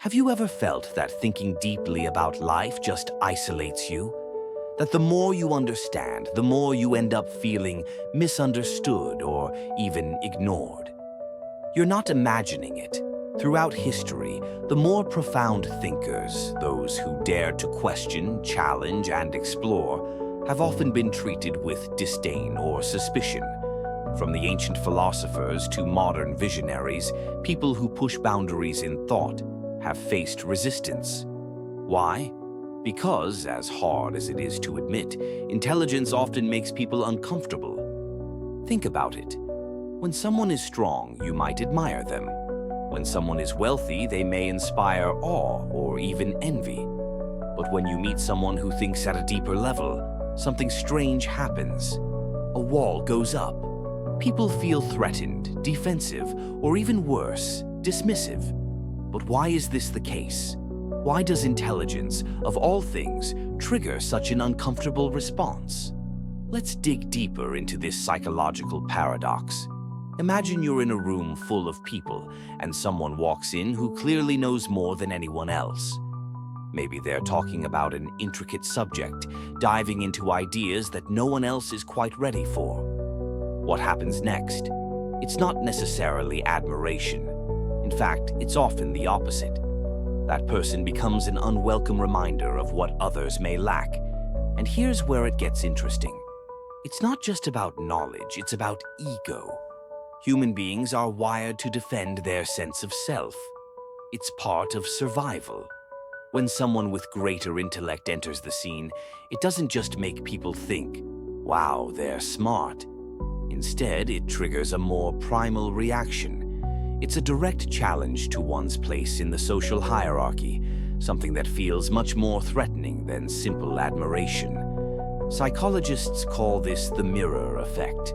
Have you ever felt that thinking deeply about life just isolates you? That the more you understand, the more you end up feeling misunderstood or even ignored? You're not imagining it. Throughout history, the more profound thinkers, those who dared to question, challenge, and explore, have often been treated with disdain or suspicion. From the ancient philosophers to modern visionaries, people who push boundaries in thought have faced resistance. Why? Because, as hard as it is to admit, intelligence often makes people uncomfortable. Think about it. When someone is strong, you might admire them. When someone is wealthy, they may inspire awe or even envy. But when you meet someone who thinks at a deeper level, something strange happens. A wall goes up. People feel threatened, defensive, or even worse, dismissive. But why is this the case? Why does intelligence, of all things, trigger such an uncomfortable response? Let's dig deeper into this psychological paradox. Imagine you're in a room full of people, and someone walks in who clearly knows more than anyone else. Maybe they're talking about an intricate subject, diving into ideas that no one else is quite ready for. What happens next? It's not necessarily admiration. In fact, it's often the opposite. That person becomes an unwelcome reminder of what others may lack. And here's where it gets interesting. It's not just about knowledge, it's about ego. Human beings are wired to defend their sense of self. It's part of survival. When someone with greater intellect enters the scene, it doesn't just make people think, wow, they're smart. Instead, it triggers a more primal reaction. It's a direct challenge to one's place in the social hierarchy, something that feels much more threatening than simple admiration. Psychologists call this the mirror effect.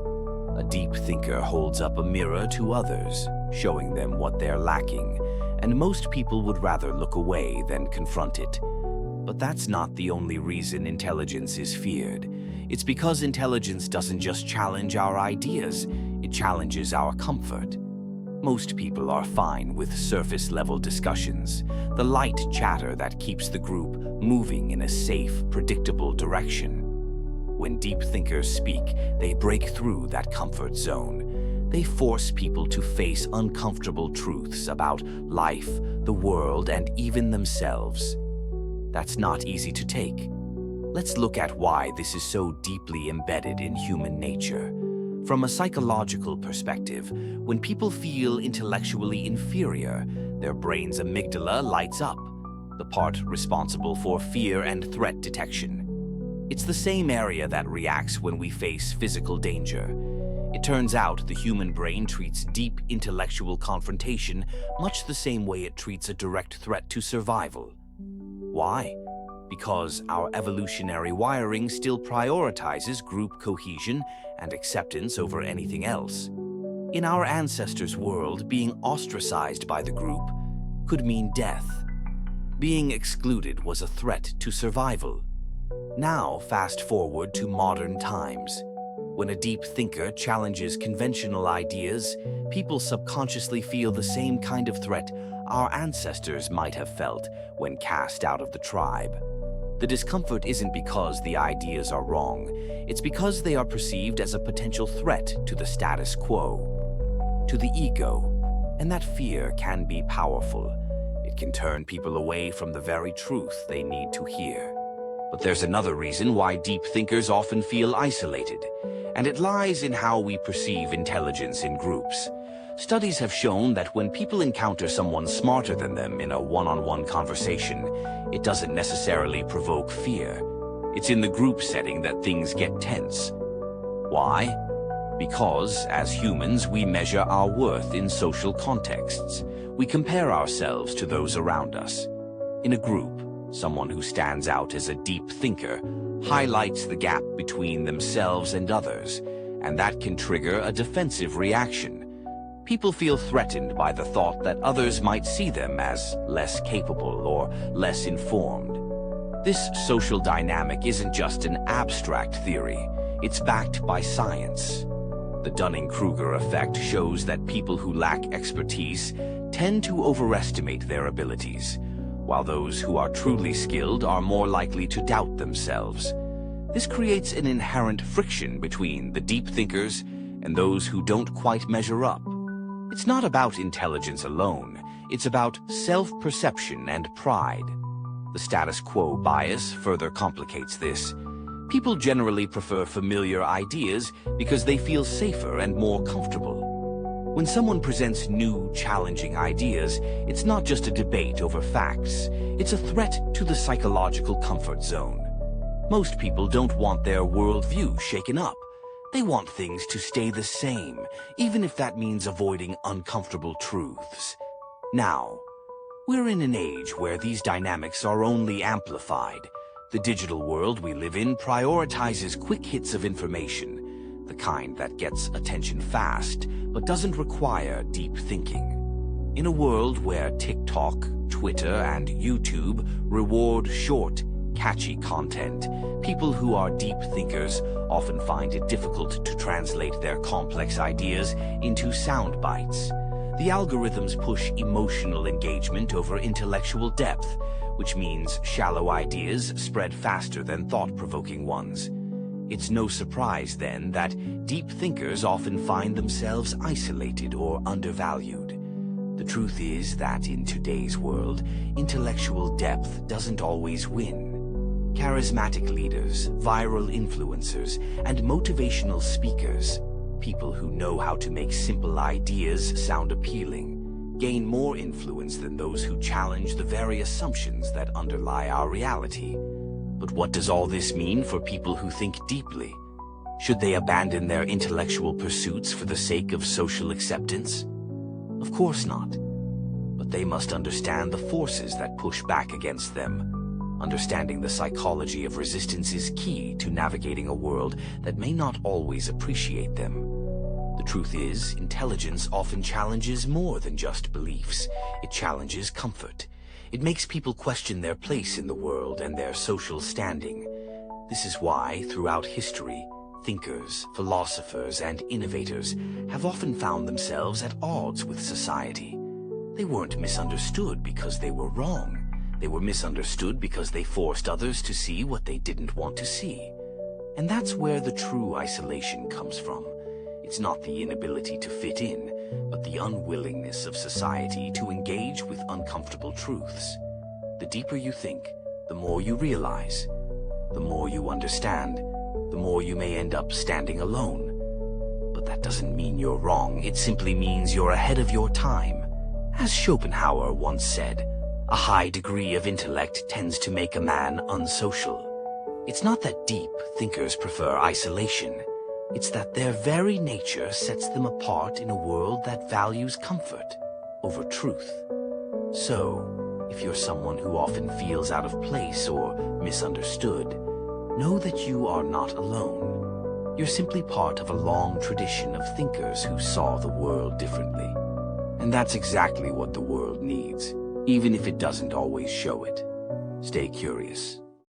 A deep thinker holds up a mirror to others, showing them what they're lacking, and most people would rather look away than confront it. But that's not the only reason intelligence is feared. It's because intelligence doesn't just challenge our ideas, it challenges our comfort. Most people are fine with surface-level discussions, the light chatter that keeps the group moving in a safe, predictable direction. When deep thinkers speak, they break through that comfort zone. They force people to face uncomfortable truths about life, the world, and even themselves. That's not easy to take. Let's look at why this is so deeply embedded in human nature. From a psychological perspective, when people feel intellectually inferior, their brain's amygdala lights up, the part responsible for fear and threat detection. It's the same area that reacts when we face physical danger. It turns out the human brain treats deep intellectual confrontation much the same way it treats a direct threat to survival. Why? Because our evolutionary wiring still prioritizes group cohesion and acceptance over anything else. In our ancestors' world, being ostracized by the group could mean death. Being excluded was a threat to survival. Now, fast forward to modern times. When a deep thinker challenges conventional ideas, people subconsciously feel the same kind of threat our ancestors might have felt when cast out of the tribe. The discomfort isn't because the ideas are wrong, it's because they are perceived as a potential threat to the status quo, to the ego, and that fear can be powerful. It can turn people away from the very truth they need to hear. But there's another reason why deep thinkers often feel isolated, and it lies in how we perceive intelligence in groups. Studies have shown that when people encounter someone smarter than them in a one-on-one conversation, it doesn't necessarily provoke fear. It's in the group setting that things get tense. Why? Because, as humans, we measure our worth in social contexts. We compare ourselves to those around us. In a group, someone who stands out as a deep thinker highlights the gap between themselves and others, and that can trigger a defensive reaction. People feel threatened by the thought that others might see them as less capable or less informed. This social dynamic isn't just an abstract theory, it's backed by science. The Dunning-Kruger effect shows that people who lack expertise tend to overestimate their abilities, while those who are truly skilled are more likely to doubt themselves. This creates an inherent friction between the deep thinkers and those who don't quite measure up. It's not about intelligence alone, it's about self-perception and pride. The status quo bias further complicates this. People generally prefer familiar ideas because they feel safer and more comfortable. When someone presents new, challenging ideas, it's not just a debate over facts, it's a threat to the psychological comfort zone. Most people don't want their worldview shaken up. They want things to stay the same, even if that means avoiding uncomfortable truths. Now, we're in an age where these dynamics are only amplified. The digital world we live in prioritizes quick hits of information, the kind that gets attention fast, but doesn't require deep thinking. In a world where TikTok, Twitter, and YouTube reward short, catchy content, people who are deep thinkers often find it difficult to translate their complex ideas into sound bites. The algorithms push emotional engagement over intellectual depth, which means shallow ideas spread faster than thought-provoking ones. It's no surprise, then, that deep thinkers often find themselves isolated or undervalued. The truth is that in today's world, intellectual depth doesn't always win. Charismatic leaders, viral influencers, and motivational speakers, people who know how to make simple ideas sound appealing, gain more influence than those who challenge the very assumptions that underlie our reality. But what does all this mean for people who think deeply? Should they abandon their intellectual pursuits for the sake of social acceptance? Of course not. But they must understand the forces that push back against them. Understanding the psychology of resistance is key to navigating a world that may not always appreciate them. The truth is, intelligence often challenges more than just beliefs. It challenges comfort. It makes people question their place in the world and their social standing. This is why, throughout history, thinkers, philosophers, and innovators have often found themselves at odds with society. They weren't misunderstood because they were wrong. They were misunderstood because they forced others to see what they didn't want to see. And that's where the true isolation comes from. It's not the inability to fit in, but the unwillingness of society to engage with uncomfortable truths. The deeper you think, the more you realize. The more you understand, the more you may end up standing alone. But that doesn't mean you're wrong. It simply means you're ahead of your time. As Schopenhauer once said, a high degree of intellect tends to make a man unsocial. It's not that deep thinkers prefer isolation. It's that their very nature sets them apart in a world that values comfort over truth. So, if you're someone who often feels out of place or misunderstood, know that you are not alone. You're simply part of a long tradition of thinkers who saw the world differently. And that's exactly what the world needs, even if it doesn't always show it. Stay curious.